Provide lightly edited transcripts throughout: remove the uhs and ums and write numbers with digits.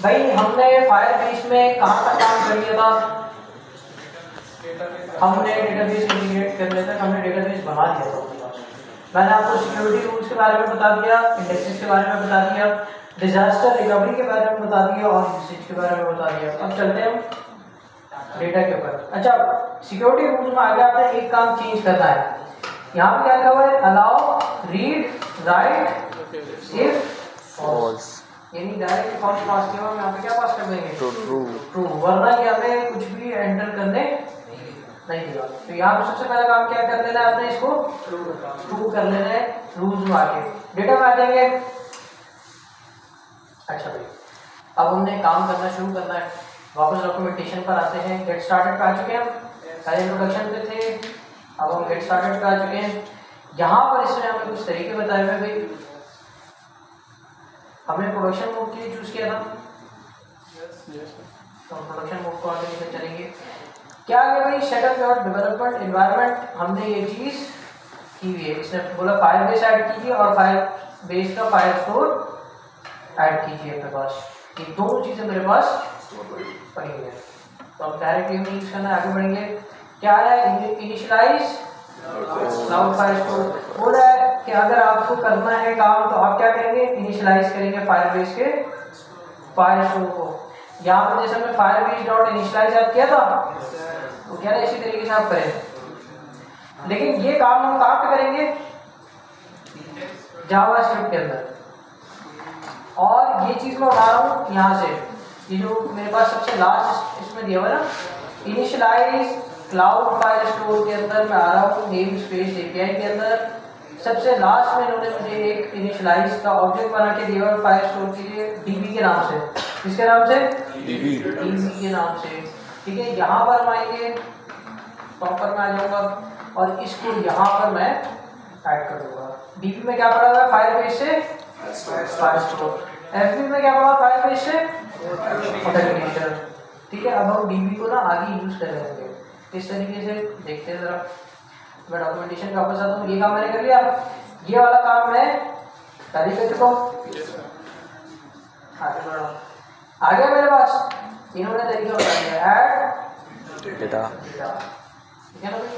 भाई हमने फायरबेस में कहाँ तक काम कर लिया था? हमने डेटाबेस इंटीग्रेट करने तक हमने डेटाबेस बना लिया था। मैंने आपको सिक्योरिटी रूल्स के बारे में बता दिया, इंडेक्सेस के बारे में बता दिया, डिजास्टर रिकवरी के बारे में बता दिया और यूसेज के बारे में बता दिया। अब चलते हैं डेटा के ऊपर। अच्छा, सिक्योरिटी रूल्स में आगे आपने एक काम चेंज करना है। यहाँ पे क्या लिखा हुआ है? Allow read write if false, यानी डायरेक्ट फॉल्स पास किया हम यहाँ पे क्या पास कर देंगे? ट्रू, वरना ये हमें कुछ भी एंटर करने नहीं दिया। तो यहाँ पे सबसे पहला काम क्या कर लेना है आपने? इसको ट्रू कर लेना है रूल्स में आके, डेटा में आ जाएंगे। अच्छा भाई, अब हमने काम करना शुरू करना है। वापस डॉक्यूमेंटेशन पर आते हैं। गेट स्टार्टेड पे आ चुके हैं, पहले इंट्रोडक्शन पे थे, अब हम गेट स्टार्टेड पे आ चुके हैं। यहाँ पर इसमें हमें कुछ तरीके बताए हुए भाई। हमने प्रोडक्शन मोड के लिए चूज किया था, तो हम प्रोडक्शन मोड को आगे लेकर चलेंगे। क्या है भाई? सेटअप योर डेवलपमेंट एनवायरनमेंट, हमने ये चीज की हुई है। इसने बोला फायरबेस ऐड कीजिए और फायरबेस का फाइल स्टोर ऐड कीजिए अपने पास। ये दोनों चीजें मेरे पास पड़ी हुई है, तो हम डायरेक्टली में यूज करना आगे बढ़ेंगे। क्या है? Initialise cloud file store. बोला है कि अगर आपको करना है काम तो आप क्या करेंगे? इनिशियलाइज करेंगे फायरबेस के फाइल स्टोर को। यहाँ पर जैसे हमने फायरबेस डॉट इनिशियलाइज ऐड किया था, तो क्या है इसी तरीके से आप करें। लेकिन ये काम हम कहाँ पे करेंगे? जावास्क्रिप्ट के अंदर। और ये चीज मैं उठा रहा हूँ यहाँ से, ये जो मेरे पास सबसे लास्ट इसमें दिया हुआ है ना, इनिशियलाइज क्लाउड फाइल स्टोर के अंदर मैं आ रहा हूँ नेम स्पेस एपीआई के अंदर। सबसे लास्ट में इन्होंने मुझे एक इनिशियलाइज का ऑब्जेक्ट बना के दिया और फाइल स्टोर के लिए डीबी के नाम से। किसके नाम से? डीबी के नाम से। ठीक है, यहाँ पर हम आएंगे, टॉप पर मैं आ जाऊँगा और इसको यहाँ पर मैं ऐड कर दूंगा। डीबी में क्या पड़ा हुआ है? फायरबेस से फाइल स्टोर। एफबी में क्या पड़ा? फायरबेस से ऑथेंटिकेशन। ठीक है, अब हम डीबी को ना आगे यूज करेंगे इस तरीके से। देखते हैं जरा, मैं डॉक्यूमेंटेशन पे वापस आता हूँ। ये काम मैंने कर लिया, ये वाला काम मैं पहले कर चुका हूँ। आगे बढ़ो, आ गया मेरे पास। इन्होंने तरीका बता दिया, ऐड डेटा। ठीक है ना भाई?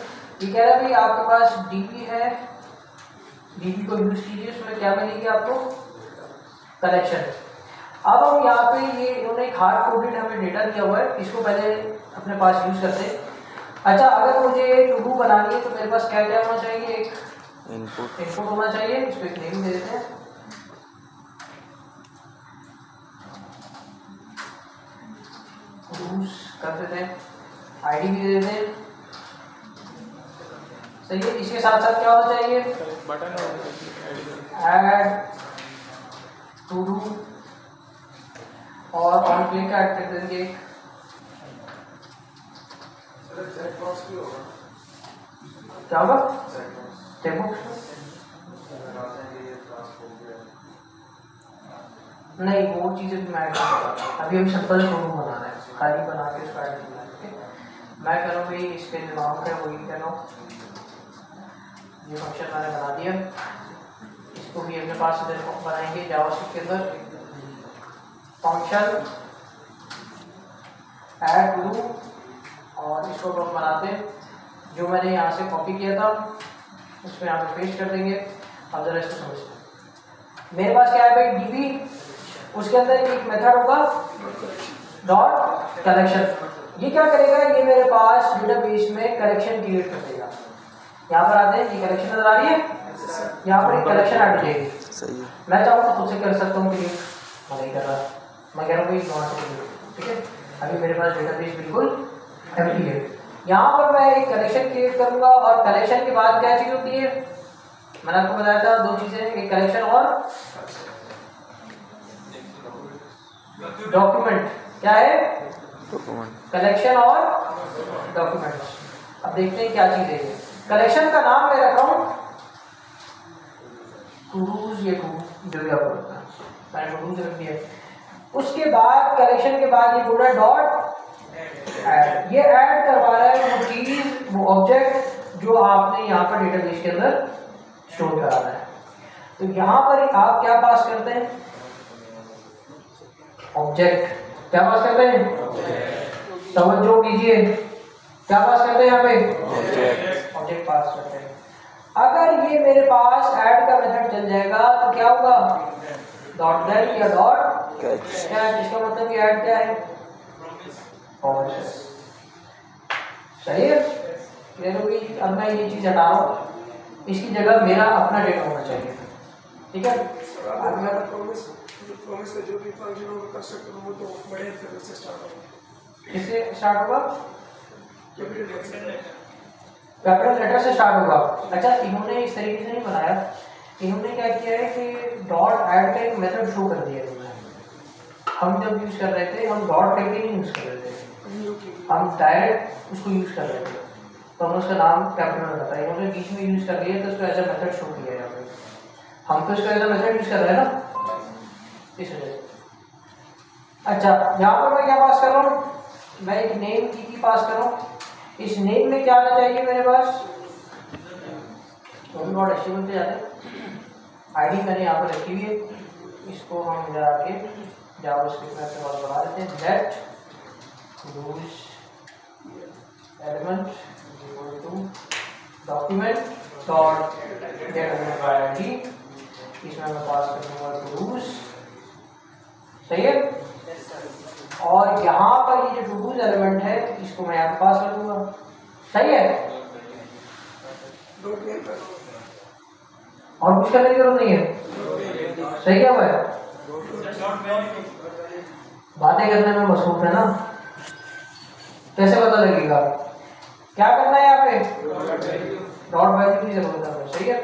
ये कह रहा है भाई आपके पास डीबी है, डीबी को यूज कीजिए, उसमें क्या मिलेगी आपको? कलेक्शन। अब हम यहाँ पे ये इन्होंने एक हार्ड कोडेड हमें डेटा दिया हुआ है, इसको पहले अपने पास यूज करते हैं। अच्छा, अगर मुझे टू डू बनानी है तो मेरे पास क्या क्या होना चाहिए? एक इनपुट होना चाहिए, इसको एक नेम दे देते हैं। कर देते हैं, आईडी भी दे देते हैं। सही है, इसके साथ साथ क्या होना चाहिए? बटन ऐड टू डू और ऑन क्लिक ऐड कर देंगे। क्या होगा? नहीं, वो चीजें भी मैं ऐड करूँगा। अभी हम सिंपल टू डू बना रहे हैं, खाली बना के उसको ऐड करना है। मैं कह रहा हूँ भाई इसके जो नाम है वही कह रहा हूँ। ये फंक्शन मैंने बना दिया, इसको भी अपने पास इधर बनाएंगे जावास्क्रिप्ट के अंदर। फंक्शन ऐड टू डू और इसको हम बनाते हैं, जो मैंने यहाँ से कॉपी किया था उसको यहाँ पे पेस्ट कर देंगे। अब जरा इसको समझते हैं। मेरे पास क्या है भाई? डीबी, उसके अंदर एक मेथड होगा डॉट कलेक्शन। ये क्या करेगा? ये मेरे पास डेटाबेस में कलेक्शन क्रिएट कर देगा। यहाँ पर आते हैं, ये कलेक्शन नजर आ रही है, यहाँ पर एक कलेक्शन ऐड हो जाएगी। सही है, मैं चाहूँ तो खुद से कर सकता हूँ क्रिएट, मैं नहीं कर रहा, मैं कह रहा हूँ वहाँ से क्रिएट। ठीक है, अभी मेरे पास डेटाबेस बिल्कुल एम्प्टी है। यहाँ पर मैं एक कलेक्शन क्रिएट करूँगा और कलेक्शन के बाद क्या चीज़ होती है? मैंने आपको बताया था दो चीज़ें, एक कलेक्शन और डॉक्यूमेंट। क्या है? डॉक्यूमेंट। कलेक्शन और डॉक्यूमेंट। अब देखते हैं क्या चीज़ है ये। कलेक्शन का नाम मैं रख रहा हूँ टूडूज, ये टू जो भी आपको रखना है, मैंने टूडूज रख दिया। उसके बाद कलेक्शन के बाद ये पूरा डॉट ऐड, ये ऐड करवा रहा है वो चीज, वो ऑब्जेक्ट जो आपने यहाँ पर डेटाबेस के अंदर स्टोर कराना है। तो यहाँ पर आप क्या पास करते हैं? ऑब्जेक्ट। क्या पास करते हैं? तवज्जो कीजिए, क्या पास करते हैं यहाँ पे? ऑब्जेक्ट पास करते हैं। अगर ये मेरे पास ऐड का मेथड चल जाएगा तो क्या होगा? डॉट गेट या डॉट कैच। इसका मतलब ये ऐड क्या है? सही है। क्लियर होगी? अब मैं ये चीज हटा रहा हूँ, इसकी जगह मेरा अपना डेटा होना चाहिए। ठीक है, प्रॉमिस का जो भी फंक्शन होगा कंस्ट्रक्टर वो तो बड़े लेटर से स्टार्ट होगा। किससे स्टार्ट होगा? कैपिटल लेटर से स्टार्ट होगा। अच्छा, इन्होंने इस तरीके से नहीं बनाया, इन्होंने क्या किया है कि डॉट ऐड का एक मेथड शो कर दिया है। हम जब यूज कर रहे थे हम डॉट करके नहीं यूज कर रहे थे, हम डायरेक्ट उसको यूज कर रहे थे, तो हम उसका नाम कैपिटल रखा था। इन्होंने बीच में यूज कर लिया तो उसको एज अ मेथड शो किया है यहाँ पे। हम तो इसको एज अ मेथड यूज कर रहे हैं ना, इस वजह से। अच्छा, यहाँ पर मैं क्या पास कर रहा हूँ? मैं एक नेम की पास कर रहा हूँ। इस नेम में क्या आना चाहिए मेरे पास? नॉट एचटीएमएल पे जाते, आईडी मैंने यहाँ पर रखी हुई है, इसको हम जाके जावास्क्रिप्ट में से बढ़ा देते हैं। Let use element equal to document dot get element by ID. इसमें मैं पास कर दूंगा टूज। सही है। और यहाँ पर ये जो टूज एलिमेंट है इसको मैं यहाँ पास कर दूंगा। सही है। और कुछ करने की जरूरत नहीं है। सही क्या भाई? बातें करने में मसरूफ है ना, कैसे पता लगेगा? क्या करना है यहाँ पे? डॉट वैल्यू की जरूरत है। सही है,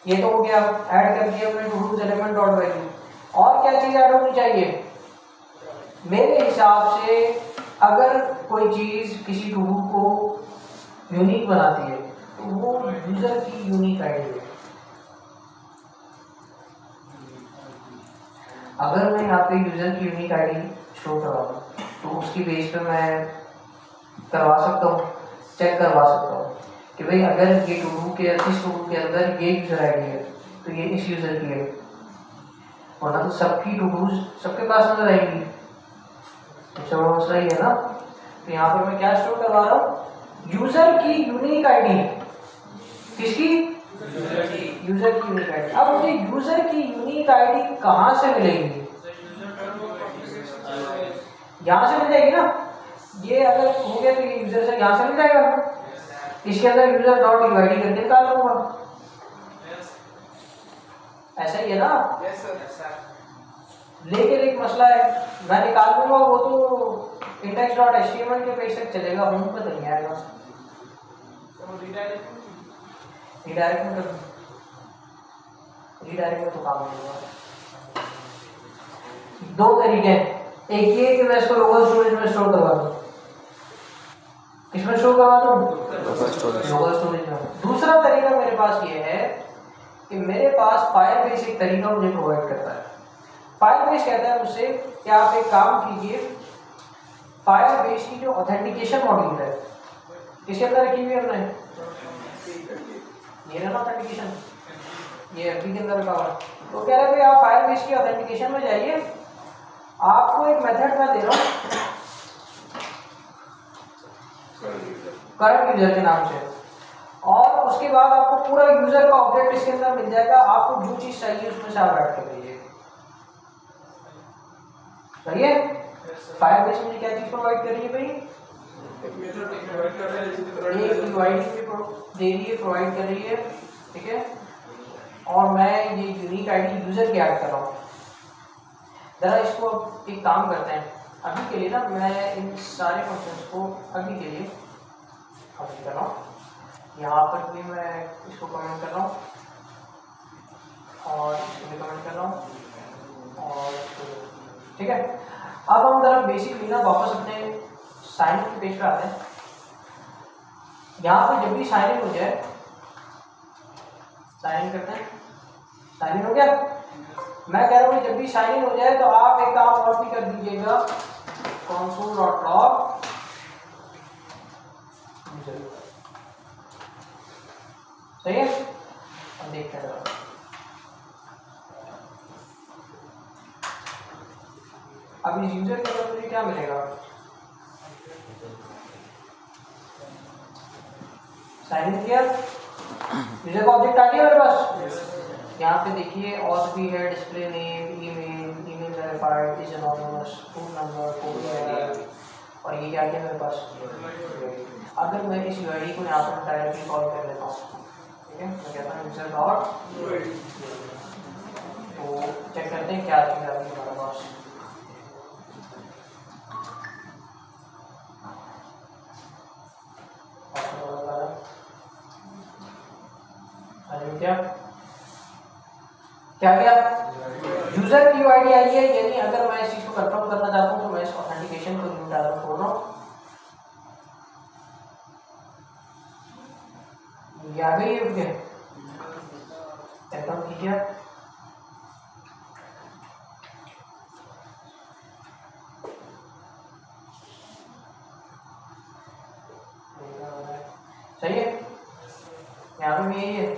ये तो हो गया, ऐड कर दिया हमने टू एलिमेंट डॉट वैल्यू। और क्या चीज ऐड होनी चाहिए? मेरे हिसाब से अगर कोई चीज किसी टू को यूनिक बनाती है तो वो यूजर की यूनिक आईडी है। अगर मैं यहाँ पे यूजर की यूनिक आईडी शो करवाऊँ तो उसकी बेस पे मैं करवा सकता हूँ, चेक करवा सकता हूँ कि भाई अगर ये टू के इस टू के अंदर ये यूजर आईडी है तो ये इस यूजर की है, वरना तो सबकी टू सबके पास नजर आएंगी। अच्छा, वो मसला ही है ना। तो यहाँ पर मैं क्या स्टोर करवा रहा हूँ? यूजर की यूनिक आईडी। किसकी? यूजर की यूनिक आईडी। अब मुझे यूजर की यूनिक आईडी कहाँ से मिलेगी? यहाँ से मिल जाएगी ना। ये अगर हो गया तो ये यूजर से यहाँ से मिल जाएगा। इसके अंदर यूजर डॉट यूआईडी करके निकाल लूंगा। ऐसा ही है ना। लेकिन एक मसला है, मैं निकाल लूंगा वो तो इंडेक्स डॉट एचटीएमएल के पेज तक चलेगा, होम पे तो नहीं आएगा। रीडायरेक्ट में तो काम नहीं होगा। दो तरीके हैं, एक ये कि मैं इसको लोकल स्टोरेज में स्टोर करवा दूं। किसमें स्टोर करवा दूं? लोकल स्टोरेज में। दूसरा तरीका मेरे पास ये है कि मेरे पास फायरबेस एक तरीका मुझे प्रोवाइड करता है। फायरबेस कहता है मुझसे कि आप एक काम कीजिए, फायरबेस की जो ऑथेंटिकेशन मॉड्यूल है किसके अंदर रखी हुई है हमने? ये ना ऑथेंटिकेशन, ये एफबी के अंदर रखा हुआ है। तो कह रहे भाई आप फायरबेस की ऑथेंटिकेशन में जाइए, आपको एक मेथड मैं दे रहा हूँ करंट यूजर के नाम से, और उसके बाद आपको पूरा यूजर का ऑब्जेक्ट इसके अंदर मिल जाएगा। आपको जो चीज चाहिए उसमें से आप ऐड कर लीजिए। सही है। फायरबेस मुझे क्या चीज प्रोवाइड कर रही है भाई? एक यूआईडी दे रही है, प्रोवाइड कर रही है। ठीक है, और मैं ये यूनिक आईडी यूजर की ऐड कर रहा हूँ। जरा इसको एक काम करते हैं, अभी के लिए ना मैं इन सारे फंक्शंस को अभी के लिए कमेंट कर रहा हूँ। यहाँ पर भी मैं इसको कमेंट कर रहा हूँ और इसको भी कमेंट कर रहा हूँ और ठीक है। अब हम जरा बेसिकली ना वापस अपने साइन इन के पेज पे आते हैं। यहाँ पे जब भी साइन इन हो जाए, साइन इन करते हैं। साइन इन हो गया। मैं कह रहा हूँ जब भी साइन इन हो जाए तो आप एक काम और भी कर दीजिएगा, console.log सही है। अब देखते हैं अब इस यूजर के अंदर मुझे क्या मिलेगा, साइन इन किया, यूजर का ऑब्जेक्ट आ गया मेरे पास। यहाँ पे देखिए और भी है, display name, email verified, is anonymous, phone number, phone, और ये क्या किया मेरे पास। अगर मैं इस यूआईडी को यहाँ पर डायरेक्टली कॉल कर लेता हूँ, ठीक है, मैं कहता हूँ यूजर डॉट, तो चेक करते हैं क्या चीज़ आती है हमारे पास। क्या क्या यूजर की यूआईडी आई है, यानी अगर मैं इस चीज को कंफर्म करना चाहता हूँ तो मैं इस ऑथेंटिकेशन को न्यू डायलॉग खोल रहा हूँ, ये आ गई है, कंफर्म कीजिए। सही है, यहाँ पे भी यही है,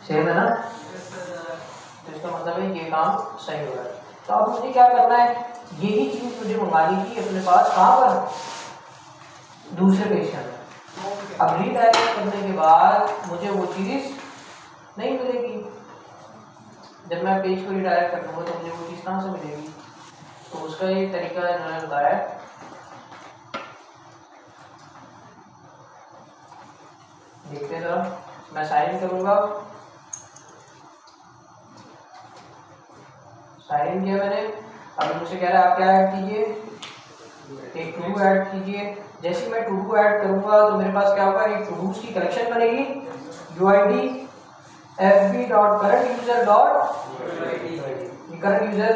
सेम है ना, तो इसका मतलब है ये काम सही हो रहा है। तो अब मुझे क्या करना है, यही चीज मुझे मंगानी थी अपने पास, कहाँ पर, दूसरे पेज के अंदर। अब रीडायरेक्ट करने के बाद मुझे वो चीज नहीं मिलेगी, जब मैं पेज को रीडायरेक्ट कर दूंगा तो मुझे वो चीज कहाँ से मिलेगी। तो उसका एक तरीका इन्होंने बताया, देखते हैं जरा, मैं साइन इन करूंगा, साइन इन किया मैंने। अब मुझसे कह रहा है आप क्या ऐड कीजिए, एक टू ऐड कीजिए। जैसे मैं टू को ऐड करूंगा तो मेरे पास क्या होगा, एक टू की कलेक्शन बनेगी, UID fb dot current user dot, current user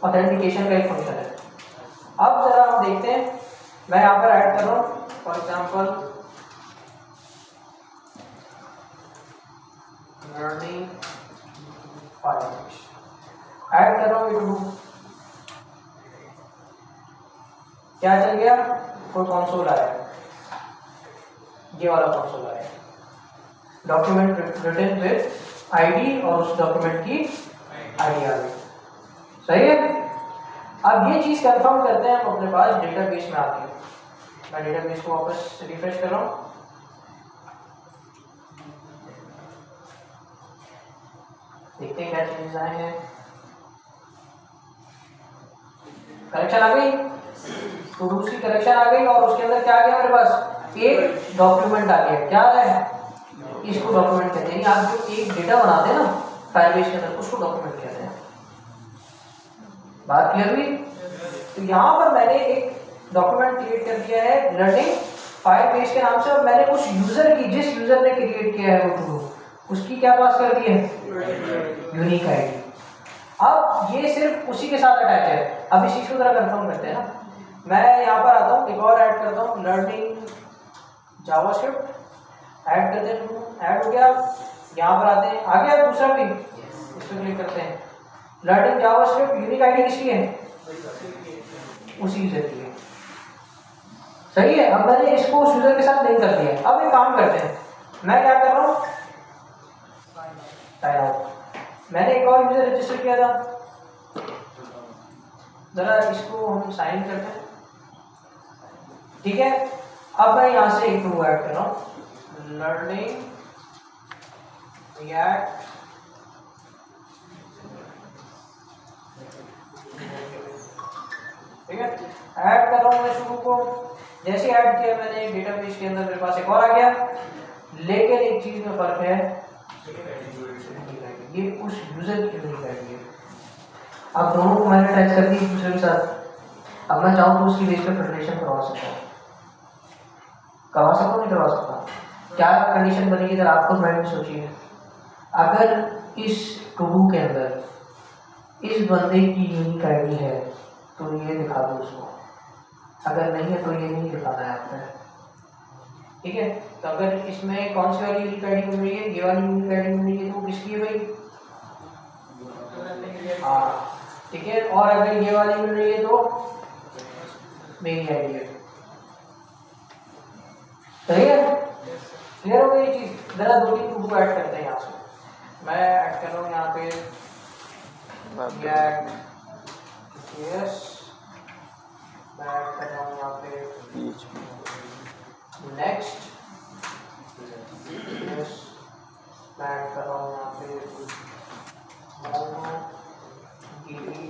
authentication का एक फंक्शन है। अब जरा हम देखते हैं, मैं यहाँ पर ऐड कर रहा हूँ, for example learning file, add कर रहा हूँ टू, क्या चल गया, कोई कंसोल आया, ये वाला कंसोल आया, डॉक्यूमेंट रिटन विद आईडी, और उस डॉक्यूमेंट की आईडी आ गई। सही है। अब ये चीज कंफर्म करते हैं हम अपने पास डेटाबेस में आके, मैं डेटाबेस को वापस रिफ्रेश कर रहा हूँ, देखते हैं क्या चेंजेस आए हैं। कलेक्शन आ गई, टू डूज की कलेक्शन आ गई, और उसके अंदर क्या आ गया मेरे पास, एक डॉक्यूमेंट आ गया। क्या है, इसको डॉक्यूमेंट कहते हैं, आप जो एक डेटा बनाते हैं ना फायरबेस के अंदर, उसको डॉक्यूमेंट कहते हैं। बात क्लियर हुई। तो यहाँ पर मैंने एक डॉक्यूमेंट क्रिएट कर दिया है लर्निंग फायरबेस के नाम से, और मैंने उस यूजर की, जिस यूजर ने क्रिएट किया है वो टू, उसकी क्या पास कर दी है, यूनिक आईडी। अब ये सिर्फ उसी के साथ अटैच है। अब इस चीज को जरा कंफर्म करते हैं ना, मैं यहाँ पर आता हूँ, एक और ऐड करता हूँ, लर्निंग जावास्क्रिप्ट, ऐड करते हैं, ऐड हो गया। यहाँ पर आते हैं, आ गया दूसरा भी, इस पर क्लिक करते हैं, लर्निंग जावास्क्रिप्ट, यूनिक आईडी किसकी है, उसी यूजर की है। सही है। अब मैंने इसको उस यूजर के साथ लिंक कर दिया। अब एक काम करते हैं, मैं क्या कर रहा हूँ, साइन आउट, मैंने एक और यूजर रजिस्टर किया था, जरा इसको हम साइन करते हैं, ठीक है। अब मैं यहाँ से एक टू ऐड कर रहा हूँ, लर्निंग रिएक्ट, ठीक है, ऐड कर रहा हूँ मैं शुरू को। जैसे ऐड किया मैंने डेटाबेस के अंदर, मेरे पास एक और आ गया, लेकिन एक चीज में फर्क है, ये उस यूजर की यूनिक आईडी है। अब दोनों को मैंने अटैच कर दी एक दूसरे के साथ। अब मैं चाहूँ तो उसकी बेस पे फेडरेशन करवा सकता हूँ, करवा सकता हूँ, नहीं करवा सकता। क्या कंडीशन बनेगी अगर आपको माइंड में सोचिए, अगर इस टू डू के अंदर इस बंदे की यूनिक आईडी है तो ये दिखा दो उसको, अगर नहीं है तो ये नहीं दिखाना है आपने, ठीक है। तो अगर इसमें कौन सी वाली यूनिक आईडी मिल रही है, ये वाली यूनिक आईडी मिल रही है, तो वो किसकी है भाई, हाँ, ठीक है। और अगर ये वाली मिल रही है तो मेरी आईडी है। सही है, क्लियर हो गई ये चीज। जरा दो तीन टू ऐड करते हैं यहाँ से, मैं ऐड कर रहा हूँ यहाँ पे यस मैं ऐड कर रहा हूँ यहाँ पे नेक्स्ट, यस मैं ऐड कर रहा हूँ यहाँ पे गिरी,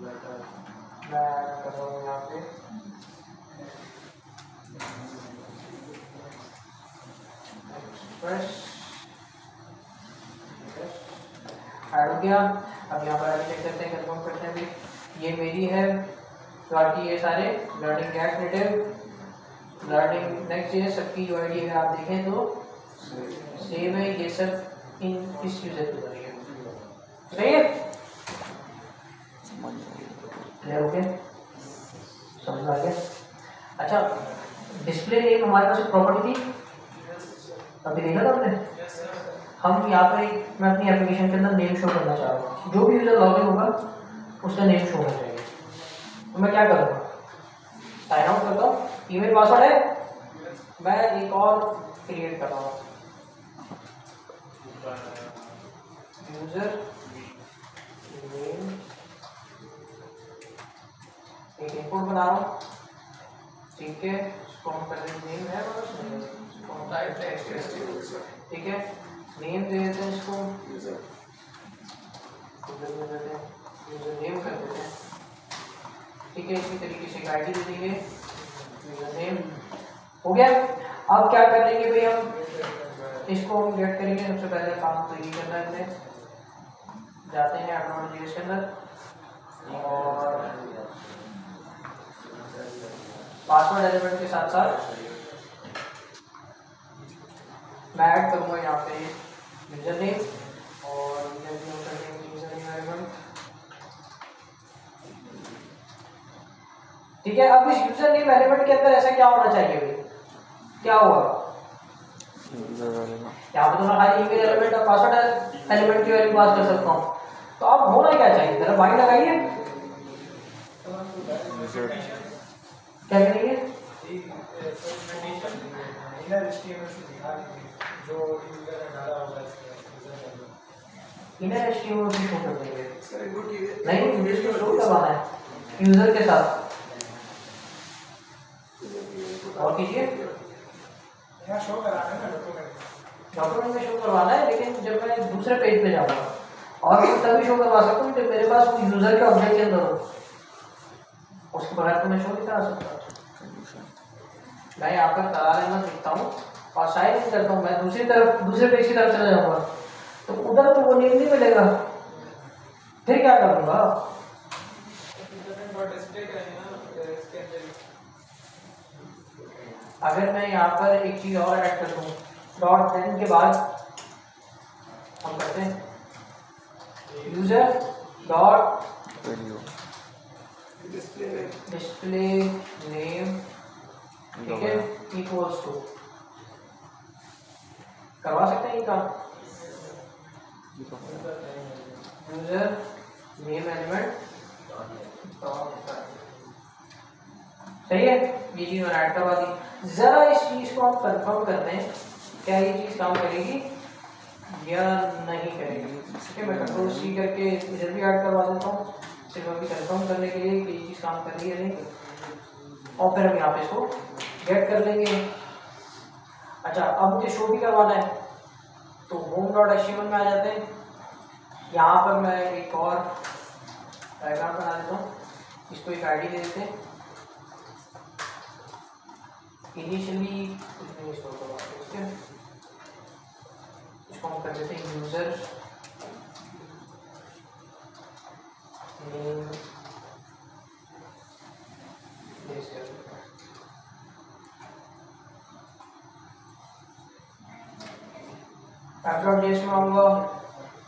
मैं ऐड कर रहा हूँ यहाँ पे एक्सप्रेस, ऐड हो गया। अब यहाँ पर चेक करते हैं, कंफर्म करते हैं भी ये मेरी है, बाकी ये सारे learning cognitive learning next ये सबकी जो आईडी है आप देखें तो सेम है, ये सब इन इस यूजर की है, सही है, क्लियर हो गया, समझ आ गया। अच्छा डिस्प्ले नेम हमारे पास एक प्रॉपर्टी थी, अभी देखा था आपने, हम यहाँ पर मैं अपनी एप्लीकेशन के अंदर नेम शो करना चाह रहा हूँ, जो भी यूजर लॉगिन होगा उसका नेम शो होना चाहिए। तो मैं क्या करूँगा, साइन आउट करता हूँ, ईमेल पासवर्ड है, मैं एक और क्रिएट कर रहा हूँ, यूजर नेम, एक इनपुट बना रहा हूँ, ठीक है, इसको हम कर दें नेम है ठीक है, नेम दे देते हैं इसको, यूजर नेम कर देते हैं, ठीक है, इसी तरीके से आईडी दे देंगे, यूजर नेम हो गया। अब क्या कर लेंगे भाई, हम इसको हम गेट करेंगे, सबसे पहले काम तो ये करना है, हमें जाते हैं एडवांस के अंदर और पासवर्ड एलिमेंट के साथ साथ मैं ऐड करूँगा यहाँ पे यूजर नेम और यूजर नेम एलिमेंट, ठीक है। अब इस यूजर नेम एलिमेंट के अंदर ऐसा क्या होना चाहिए भाई, क्या हुआ यहाँ पे तो मैं खाली ईमेल एलिमेंट और पासवर्ड एलिमेंट की वैल्यू पास कर सकता हूँ, तो अब होना क्या चाहिए, जरा बाइंड लगाइए, क्या करेंगे, इनर एचटीएमएल भी शो कर देंगे, नहीं इसको शो करवाना है यूजर के साथ, और कीजिए यहाँ शो कराना है ना, डॉक्यूमेंट में शो करवाना है, लेकिन जब मैं दूसरे पेज पे जाऊँगा और मैं तभी शो करवा सकता हूँ जब मेरे पास वो यूजर के ऑब्जेक्ट के अंदर हो, उसके बगैर तो मैं शो नहीं करा सकता। मैं यहाँ पर करा लेना सीखता हूँ और साइन इन करता हूँ, मैं दूसरे पेज की तरफ चला जाऊँगा तो उधर तो वो नेम नहीं मिलेगा, फिर क्या करूँगा, अगर मैं यहाँ पर एक चीज़ और ऐड कर दूँ, डॉट एन के बाद हम करते हैं यूजर डॉट डिस्प्ले नेम, ठीक है, इक्वल्स टू, करवा सकते हैं इनका यूजर नेम एलिमेंट, सही है, ये चीज मैंने ऐड करवा दी। जरा इस चीज को हम कंफर्म करते हैं क्या ये चीज काम करेगी या नहीं करेगी, ठीक है, मैं कंट्रोल सी करके इधर भी ऐड करवा देता हूँ सिर्फ अभी कंफर्म करने के लिए कि ये चीज काम कर रही है नहीं, और फिर हम यहाँ पे इसको गेट कर लेंगे। अच्छा अब मुझे शो भी करवाना है तो home.html में आ जाते हैं, यहाँ पर मैं एक और डायग्राम बना देता हूँ, इसको एक आईडी दे देते हैं, इनिशियली कुछ नहीं स्टोर करवाते, ठीक है, इसको हम कर देते हैं यूजर नेम में आऊँगा,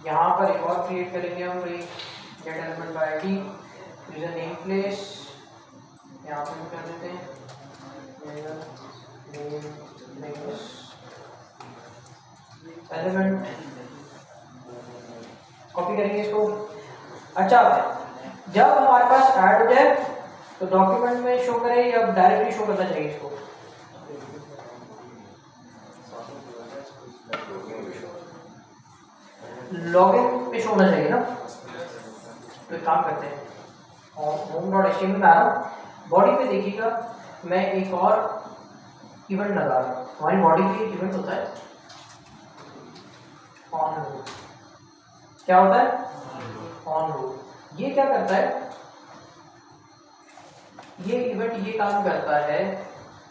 यहाँ पर एक और क्रिएट करेंगे हम भाई gate element by ID, user name place यहाँ पर कर देते हैं एलिमेंट, कॉपी करेंगे इसको। अच्छा जब हमारे पास ऐड हो जाए तो डॉक्यूमेंट में शो करे या डायरेक्टली शो करना चाहिए इसको, लॉगिन पे शो होना चाहिए ना, तो एक काम करते हैं और home.html में आ रहा हूँ। बॉडी पे देखिएगा मैं एक और इवेंट लगा रहा हूँ। हमारी बॉडी पे एक इवेंट होता है ऑन रूट। क्या होता है ऑन रूट। ये क्या करता है, ये इवेंट ये काम करता है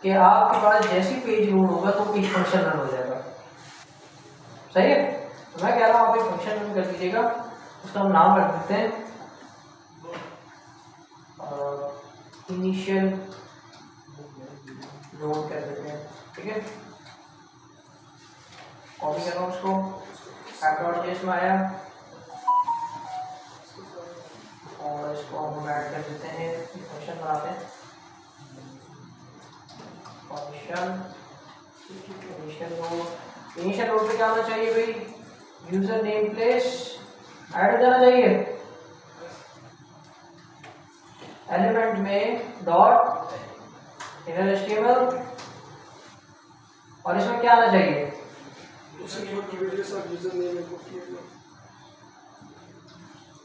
कि आपके पास जैसी पेज लोड होगा तो एक फंक्शन रन हो जाएगा। सही है, तो मैं कह रहा हूँ आप एक फंक्शन रन कर दीजिएगा, उसका हम नाम रख देते हैं इनिशियल लोड कर देते हैं। ठीक है, कॉपी कर रहा हूँ उसको, app.js में आया और इसको हम ऐड कर देते हैं, फंक्शन बनाते हैं फंक्शन इनिशियल लोड पे क्या होना चाहिए भाई, यूजर नेम प्लेस ऐड हो जाना चाहिए, एलिमेंट में डॉट इनर HTML और इसमें क्या आना चाहिए,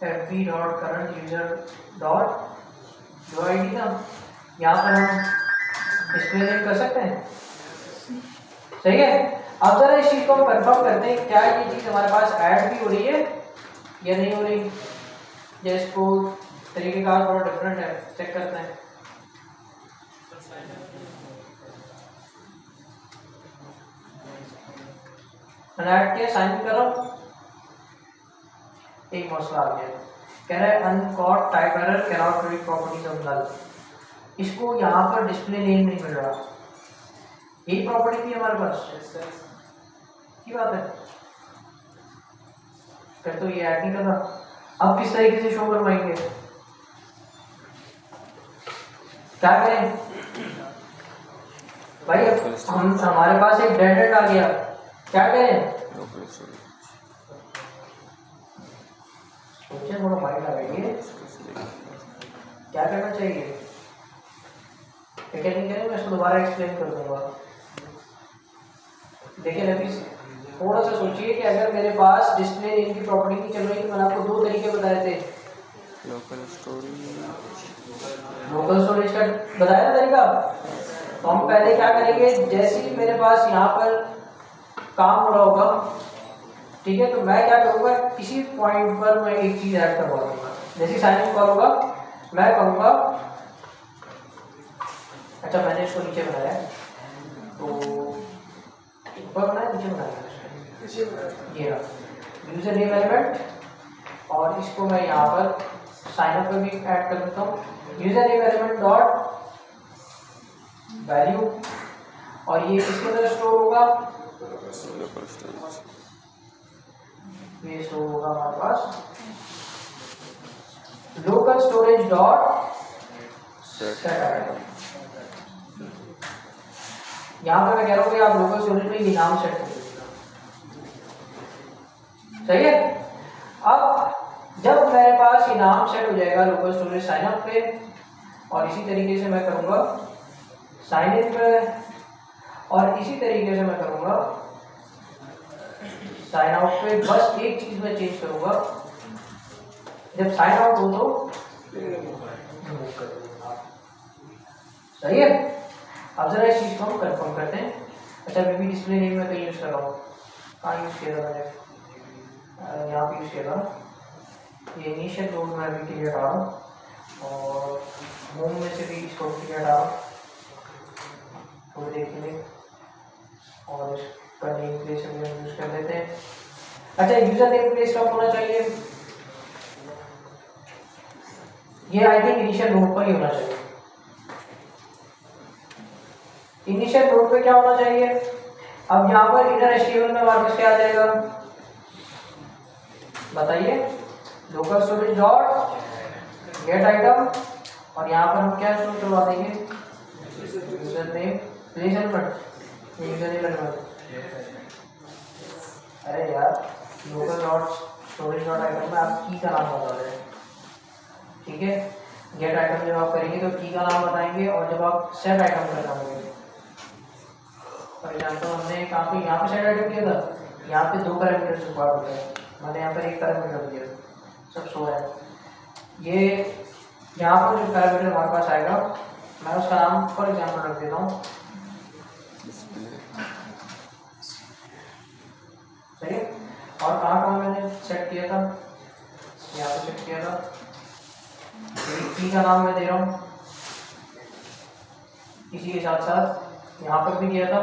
fb dot current user dot जो ID था, यहाँ पर हम डिस्प्ले नेम कर सकते हैं। सही है, अब जरा इस चीज को हम कंफर्म करते हैं क्या ये चीज हमारे पास ऐड भी हो रही है या नहीं हो रही। जैसे को तरीके का थोड़ा डिफरेंट है, चेक करते हैं। मैंने ऐड किया, साइन इन करो, एक मसला आ गया, कह रहा है uncaught type error cannot read properties of null. इसको यहाँ पर डिस्प्ले नेम नहीं मिल रहा, यही प्रॉपर्टी थी हमारे पास की बात है, फिर तो ये ऐड नहीं करना। अब किस तरीके से शो करवाएंगे, क्या करें भाई, अब हम हमारे पास एक डेड एंड आ गया, क्या करें, सोचिए थोड़ा माइंड लगाइए, क्या करना चाहिए, क्या नहीं करें, मैं इसको दोबारा एक्सप्लेन कर दूंगा। देखिए अभी थोड़ा सा सोचिए कि अगर मेरे पास डिस्प्ले नेम की प्रॉपर्टी नहीं चल रही तो मैंने आपको दो तरीके बताए थे, लोकल स्टोरेज का बताया ना तरीका। तो हम पहले क्या करेंगे, जैसे ही मेरे पास यहाँ पर काम हो रहा होगा, ठीक है, तो मैं क्या करूँगा, किसी पॉइंट पर मैं एक चीज ऐड करवा दूंगा। जैसे साइन इन कॉल होगा मैं कहूँगा, अच्छा मैंने इसको नीचे बनाया तो ऊपर बनाया नीचे बनाया, ये यूजर नेम एलिमेंट और इसको मैं यहाँ पर साइन अप पे भी ऐड कर देता हूँ, user name element dot value, और ये किसके अंदर स्टोर होगा, ये स्टोर होगा हमारे पास local storage dot set item. यहाँ पे मैं कह रहा हूँ कि आप लोकल स्टोरेज में ये नाम सेट कर दीजिएगा। सही है, अब जब मेरे पास ये नाम सेट हो जाएगा लोकल स्टोरेज साइन अप पे, और इसी तरीके से मैं करूँगा साइन इन पे, और इसी तरीके से मैं करूँगा साइन आउट पे। बस एक चीज मैं चेंज करूँगा, जब साइन आउट हो तो सही है। अब जरा इस चीज को हम कंफर्म करते हैं। अच्छा बीबी डिस्प्ले नेम में कहीं यूज कर रहा हूँ, कहाँ यूज किया था मैंने, यहाँ पे यूज किया था। ये इनिशियल लोड में अभी क्लियर आ रहा हूँ और होम में से भी इसको क्लियर आ रहा हूँ थोड़ी देर के लिए, और इसका नेम प्लेस हम यूज कर लेते हैं। अच्छा यूजर नेम प्लेस कब होना चाहिए, ये आई थिंक इनिशियल नोड पर ही होना चाहिए। इनिशियल नोड पे क्या होना चाहिए, अब यहाँ पर इनर HTML में हमारे पास क्या आ जाएगा बताइए, local storage dot gate item, और यहाँ पर हम क्या स्टोर करवा देंगे, user name place element, user name element. अरे यार local dot storage dot item में आप की का नाम बता रहे हैं, ठीक है। गेट आइटम जब आप करेंगे तो की का नाम बताएंगे, और जब आप सेट आइटम करना होंगे, फॉर एग्जाम्पल हमने कहाँ पे यहाँ पे सेट आइटम किया था, यहाँ पे 2 पैरामीटर्स रिक्वायर्ड होते हैं, मैंने यहाँ पर 1 पैरामीटर दिया, सब सो है। ये यहाँ पर जो पैरामीटर हमारे पास आएगा मैं उसका नाम फॉर एग्जाम्पल रख देता हूँ, सही है। और कहाँ मैंने सेट किया था, यहाँ पे सेट किया था, की का नाम मैं दे रहा हूँ, इसी के साथ साथ यहाँ पर भी किया था।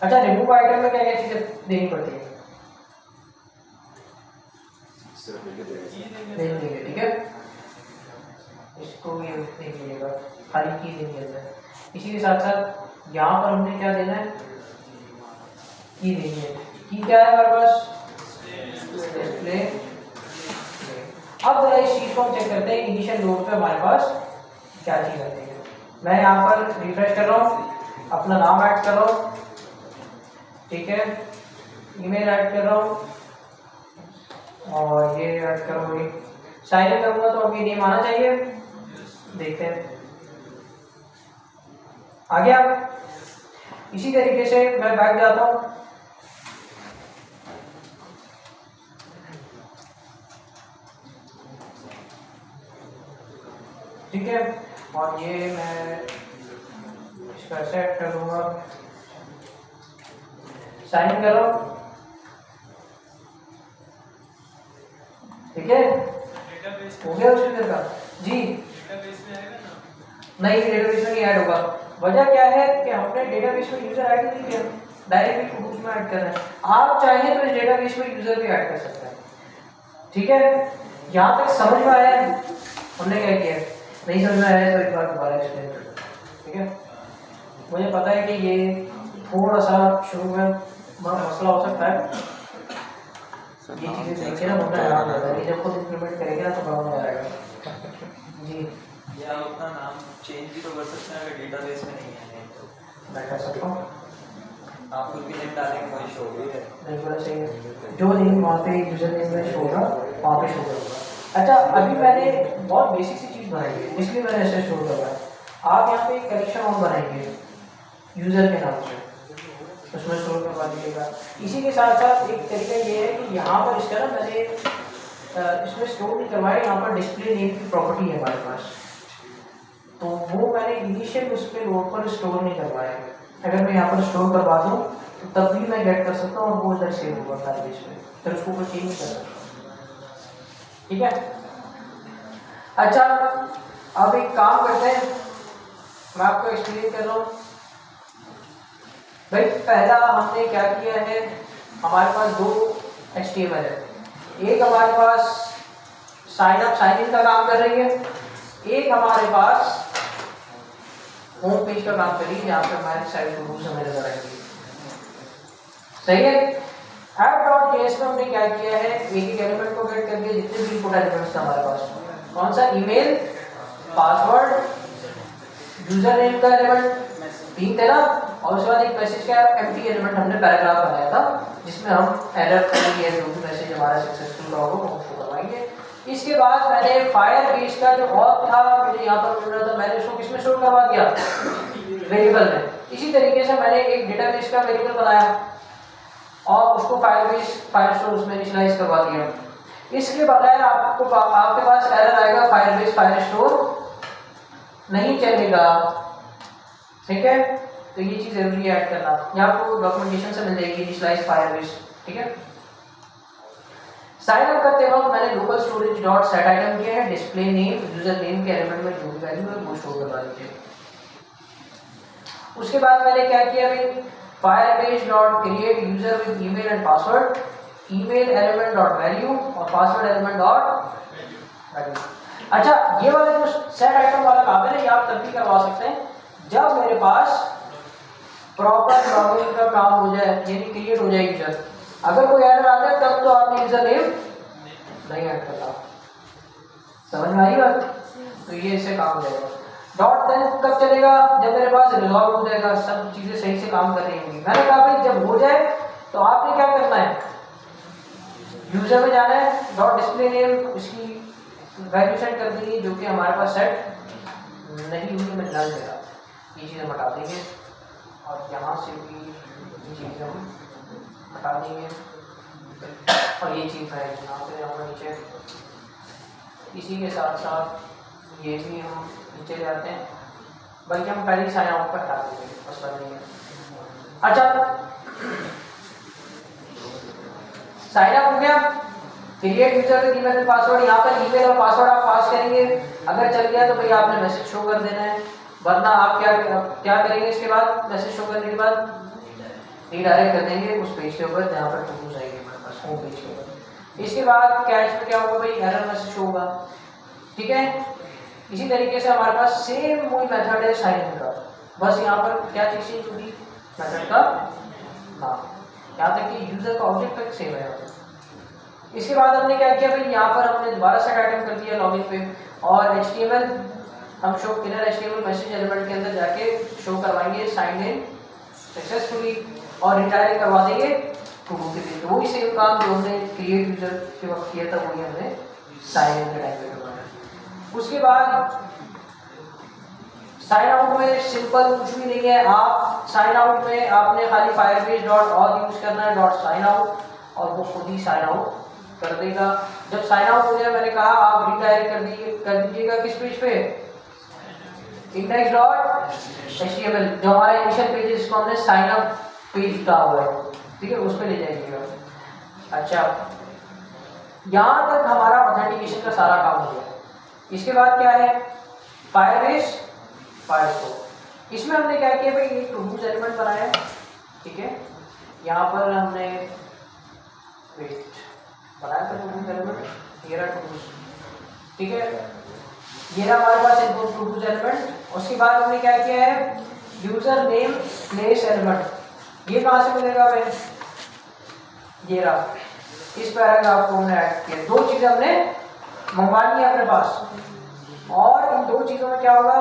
अच्छा, रिमूव आइटम में क्या क्या चीजें देनी पड़ती है, देख लीजिए, ठीक है, इसको ये देख लीजिएगा, खाली की देनी है। इसी के साथ साथ यहाँ पर हमने क्या देना है, की देनी है। की क्या है हमारे पास, डिस्प्ले। अब जरा इस चीज को हम चेक करते हैं, इनिशियल लोड पे हमारे पास क्या चीज आती है। मैं यहाँ पर रिफ्रेश कर रहा हूँ, अपना नाम ऐड कर रहा हूँ, ठीक है, ईमेल ऐड कर रहा हूँ और ये ऐड करूँगी, साइन इन करूँगा तो अब ये नेम आना चाहिए, देखते हैं आ गया। इसी तरीके से मैं बैक जाता हूँ, ठीक है, और ये मैं इसका सेट कर दूंगा, साइन इन करो, ठीक है, हो गया उसके अंदर का जी। डेटाबेस में आएगा ना? नहीं, डेटाबेस में नहीं ऐड होगा। वजह क्या है कि हमने डेटाबेस में यूजर ऐड नहीं किया, डायरेक्टली ग्रुप में ऐड कर रहे हैं। आप चाहें तो इस डेटाबेस में यूजर भी ऐड कर सकते हैं, ठीक है। यहाँ तक समझ में आया है हमने क्या किया, नहीं समझ में आया तो एक बार दोबारा एक्सप्लेन कर, ठीक है। मुझे पता है कि ये थोड़ा सा शुरू में मसला हो सकता है, ये चीज़ें देखिए ना, मुद्दा आराम रहता है, जब खुद इम्प्लीमेंट करेंगे ना तो बड़ा मजा आएगा जी। या आप अपना नाम चेंज भी तो कर सकते हैं अगर डेटाबेस में नहीं है तो। मैं कर सकता हूँ, आप कुछ भी नेम डालेंगे वही शो होगी है। बिल्कुल सही है, जो नेम वहाँ पे यूजर नेम में शो होगा वहाँ पे शो करूँगा। अच्छा, अभी मैंने बहुत बेसिक सी चीज़ बनाई है, इसलिए मैंने ऐसे शो करवाया। आप यहाँ पे एक कनेक्शन ऑन बनाएंगे यूजर के नाम से, उसमें स्टोर करवा दीजिएगा। इसी के साथ साथ एक तरीका ये है कि यहाँ पर इसका ना मैंने इसमें स्टोर नहीं करवाया, यहाँ पर डिस्प्ले नेम की प्रॉपर्टी है हमारे पास, तो वो मैंने इनिशियल उस पर नोड पर स्टोर नहीं करवाया। अगर मैं यहाँ पर स्टोर करवा दूँ तो तब भी मैं गेट कर सकता हूँ और वो इधर सेव होगा डेटाबेस में, फिर उसको कोई चेंज नहीं कर सकता, ठीक है। अच्छा, अब एक काम करते हैं, मैं आपको एक्सप्लेन कर रहा हूँ। भाई पहला हमने क्या किया है, हमारे पास दो HTML है, एक हमारे पास साइन अप साइन इन का काम कर रही है, एक हमारे पास होम पेज का काम कर रही है, जहाँ पर हमारी साइट को समय नजर आएगी, सही है। app.js में हमने क्या किया है, एक एलिमेंट को गेट कर दिया, जितने भी इनपुट एलिमेंट्स थे हमारे पास, कौन सा, ईमेल, पासवर्ड, यूजर नेम का एलिमेंट 3 थे ना, और उसके बाद एक मैसेज का एम्प्टी एलिमेंट हमने पैराग्राफ बनाया था, जिसमें हम एरर करेंगे, जो भी मैसेज हमारा सक्सेसफुल होगा वो हमको करवाएंगे। इसके बाद मैंने फायरबेस का जो और था, मुझे यहाँ पर मिल रहा था, मैंने उसको किसमें स्टोर करवा दिया, वेरिएबल में। इसी तरीके से मैंने एक डेटाबेस का वेरिएबल बनाया और उसको फायरबेस फायर स्टोर उसमें इनिशियलाइज करवा दिया। इसके बगैर आपको आपके पास एरर आएगा, फायरबेस फायर स्टोर नहीं चलेगा, ठीक है। तो ये चीज़ जरूरी ऐड करना, ये आपको डॉक्यूमेंटेशन से मिल जाएगी, इनिशियलाइज फायरबेस, ठीक है। साइन अप करते वक्त मैंने local storage dot set item किया है, डिस्प्ले नेम, यूजर नेम के एलिमेंट में जो भी वैल्यू है वो स्टोर करवा दीजिए। उसके बाद मैंने क्या किया भाई, Firebase dot create user with email and password, email element dot value और पासवर्ड एलिमेंट डॉट वैल्यू। अच्छा, ये वाला जो सेट आइटम वाला काम है ना, ये आप तब भी करवा सकते हैं जब मेरे पास प्रॉपर लॉगिन का काम हो जाए, यानी क्रिएट हो जाए यूजर। अगर कोई एरर आता है तब तो आपने यूजर नेम नहीं ऐड करता, समझ में आई बात। तो ये इससे काम हो जाएगा। डॉट देन कब चलेगा, जब मेरे पास रिजॉल्व हो जाएगा, सब चीजें सही से काम कर रही होंगी। मैंने कहा भाई जब हो जाए तो आपने क्या करना है, यूजर में जाना है, डॉट डिस्प्ले नेम इसकी वैल्यू सेट कर देंगे, जो कि हमारे पास सेट नहीं हुई, मैं डाल देगा, ये चीज़ें हटा देंगे और यहाँ से भी चीज़ें हम हटा देंगे और ये चीज़ है यहाँ पे हम नीचे इसी के साथ साथ ये भी हम नीचे जाते हैं, बल्कि हम पहले ही साइन आउट पर हटा देंगे, मसला नहीं है। अच्छा, साइन अप हो गया, क्रिएट यूजर ईमेल पासवर्ड, यहाँ पर ईमेल और पासवर्ड आप पास करेंगे। अगर चल गया तो भाई आपने मैसेज शो कर देना है, वरना आप क्या करेंगे इसके बाद, मैसेज शो करने के बाद रीडायरेक्ट कर देंगे उस पेज के ऊपर जहाँ पर टू जाएंगे हमारे पास होम पेज के ऊपर। इसके बाद कैश में क्या होगा भाई, एरर मैसेज होगा। ठीक है, इसी तरीके से हमारे पास सेम वही मेथड है साइन इन का, बस यहाँ पर क्या चीज़ चेंज होगी, मेथड का नाम, यहाँ तक कि यूजर का ऑब्जेक्ट तक सेम है। इसके बाद हमने क्या किया भाई, यहाँ पर हमने दोबारा सेट आइटम कर दिया लॉगिन पे, और HTML हम show inner HTML message element के अंदर जाके शो करवाएंगे साइन इन सक्सेसफुली, और रिटायरिंग करवा देंगे टू डू के लिए। तो वही सेम काम जो हमने क्रिएट यूजर के वक्त किया था वही हमने साइन इन के टाइम पे करवाया। उसके बाद साइन आउट में सिंपल कुछ भी नहीं है, आप साइन आउट में आपने खाली firebase.auth यूज करना है .signout, और वो खुद ही साइन आउट कर देगा। जब साइन आउट हो जाए, मैंने कहा आप रिडायरेक्ट कर दीजिएगा किस पेज पे, index.html, जो हमारा इनिशियल पेज है जिसको हमने साइन अप पेज कहा हुआ है, ठीक है, उस पे ले जाइएगा। अच्छा, यहाँ तक हमारा ऑथेंटिकेशन का सारा काम हो गया। इसके बाद क्या है, फायरबेस फायरस्टोर। इसमें हमने क्या किया भाई, एक टूडूज एलिमेंट बनाया, ठीक है, यहाँ पर हमने बनाया था टूडूज एलिमेंट, ये रहा टूडूज, ठीक है, ये रहा हमारे पास इनपुट टूडूज एलिमेंट। उसके बाद हमने क्या किया है, यूजर नेम प्लेस एलिमेंट, ये कहाँ से मिलेगा भाई, ये रहा, इस पैराग्राफ को हमने ऐड किया। दो चीजें हमने मंगवा ली अपने पास, और इन दो चीजों में क्या होगा,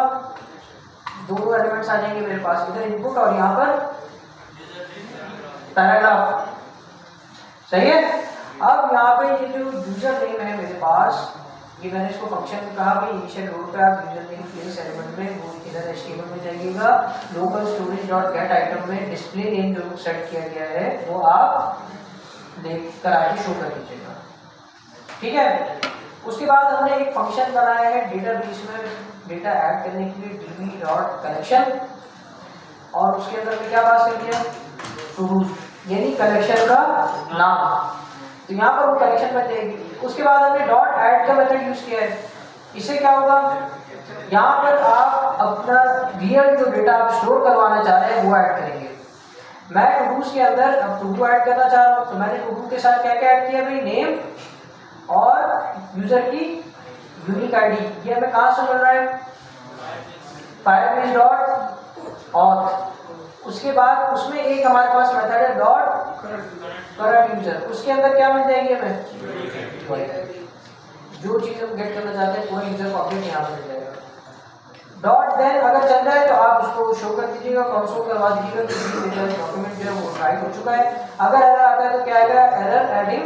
दो एलिमेंट्स आ जाएंगे मेरे पास, इधर इनपुट और यहाँ पर पैराग्राफ, सही है। अब यहाँ पे ये जो यूजर नेम है मेरे पास, ये मैंने इसको फंक्शन में कहा भाई इनिशियल रोल पे आप यूजर नेम प्लेस एलिमेंट में वो इधर HTML में जाइएगा, local storage dot gate item में डिस्प्ले नेम जो सेट किया गया है वो आप लेकर आके शो कर दीजिएगा, ठीक है। उसके बाद हमने एक फंक्शन बनाया है डेटाबेस में डेटा ऐड करने के लिए db.collection, और उसके अंदर में क्या पास कर दिया, टूडूज, यानी कलेक्शन का नाम, तो यहाँ पर वो कलेक्शन बन जाएगी। उसके बाद हमने डॉट ऐड का मेथड यूज किया है, इससे क्या होगा, यहाँ पर आप अपना रियल जो डेटा आप स्टोर करवाना चाह रहे हैं वो ऐड करेंगे। मैं टूडूज के अंदर अब टूडू ऐड करना चाह रहा हूँ, तो मैंने टूडू के साथ क्या क्या ऐड किया भाई, नेम और यूजर की यूनिक आईडी, ये हमें कहाँ से मिल रहा है, firebase.auth। उसके बाद उसमें एक हमारे पास मेथड है डॉट करंट यूजर, उसके अंदर क्या मिल जाएगी हमें, जो चीज हम गेट करना चाहते हैं पूरा यूजर का ऑब्जेक्ट यहाँ पे मिल जाएगा। डॉट देन अगर चल रहा है तो आप उसको शो कर दीजिएगा, कंसोल करवा दीजिएगा कि डॉक्यूमेंट जो है वो राइट हो चुका है। अगर एरर आता है तो क्या आएगा, एरर एडिंग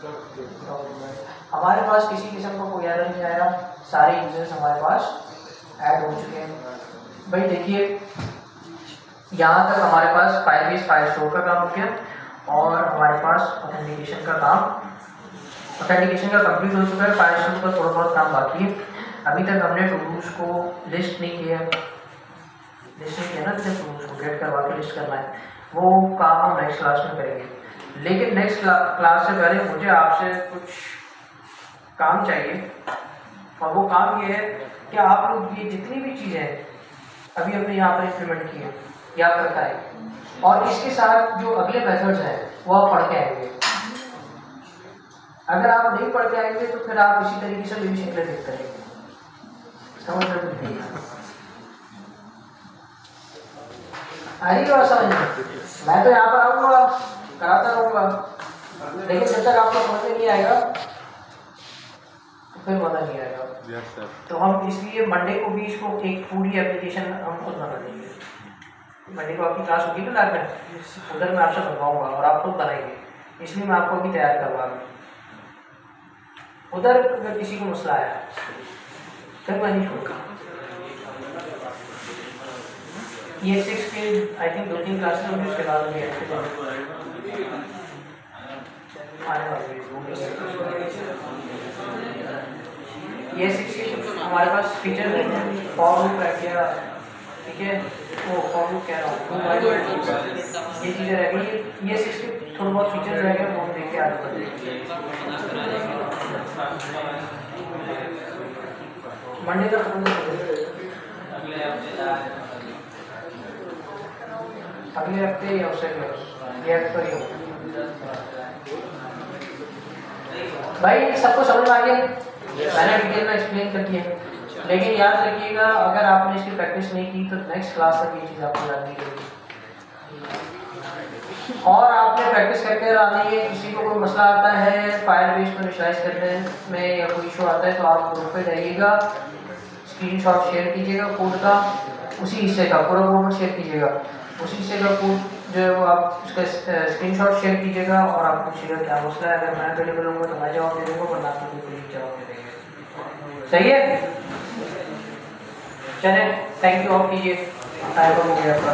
डॉक्यूमेंट। हमारे पास किसी किस्म का कोई एरर नहीं आएगा, सारे यूजर्स हमारे पास ऐड हो चुके हैं। भाई देखिए यहाँ तक हमारे पास फायरबेस फायरस्टोर का काम हो गया, और हमारे पास ऑथेंटिकेशन का कंप्लीट हो चुका है। फायरस्टोर का थोड़ा बहुत काम बाकी है, अभी तक हमने टूडूज को लिस्ट नहीं किया ना, जैसे टूडूज को गेट करवा के लिस्ट करना है, वो काम हम नेक्स्ट क्लास में करेंगे। लेकिन नेक्स्ट क्लास से पहले मुझे आपसे कुछ काम चाहिए, और वो काम ये है कि आप लोग ये जितनी भी चीज़ें अभी हमने यहाँ पर इम्प्लीमेंट की है याद रखा है, और इसके साथ जो अगले मेथड्स हैं वो आप पढ़ के आएंगे। अगर आप नहीं पढ़ के आएंगे तो फिर आप इसी तरीके से मेरी शक्लें देख करेंगे, समझ रहे हैं? अरे बात समझ, मैं तो यहाँ पर आऊँगा कराता रहूँगा, लेकिन जब तक आपको समझ में नहीं आएगा तो फिर मजा नहीं आएगा। तो हम इसलिए मंडे को भी इसको एक पूरी एप्लीकेशन हम खुद बना देंगे। मंडे को आपकी क्लास होगी ना लैब में, उधर मैं आपसे बनवाऊँगा और आप खुद बनाएंगे, इसलिए मैं आपको अभी तैयार करवा रहा हूँ। उधर अगर किसी को मसला आया फिर मैं नहीं छोड़ूंगा। ये 6 के आई थिंक 2-3 क्लासेस होंगे, उसके बाद में आने वाले ये 60 हमारे पास फीचर है, फॉर लूप रह गया, ठीक है, वो फॉर लूप कह रहा हूँ, ये चीज़ें रह गई, ये 60 थोड़े बहुत फीचर रह गए, वो हम देख के आगे बढ़ेंगे। मंडे का अगले हफ्ते या उससे ये करिए भाई, सबको समझ में आ गया? मैंने डिटेल में एक्सप्लेन कर दिया, लेकिन याद रखिएगा अगर आपने इसकी प्रैक्टिस नहीं की तो नेक्स्ट क्लास तक ये चीज़ आपको याद नहीं रहेगी, और आपने प्रैक्टिस करके आनी है। किसी को कोई मसला आता है फायर बेस को इनिशियलाइज करने में या कोई इशू आता है तो आप ग्रुप पे जाइएगा, स्क्रीनशॉट शेयर कीजिएगा कोड का, उसी हिस्से का पूरा कोड शेयर कीजिएगा, उसी हिस्से का कोड जो है वो आप उसका स्क्रीनशॉट शेयर कीजिएगा और आप पूछिएगा क्या मसला है। अगर मैं अवेलेबल होंगे तो मैं जवाब दे दूँगा, वरना आप बिल्कुल जवाब दे देंगे। सही है, चलें, थैंक यू। ऑफ कीजिए, टाइम हो गया आपका।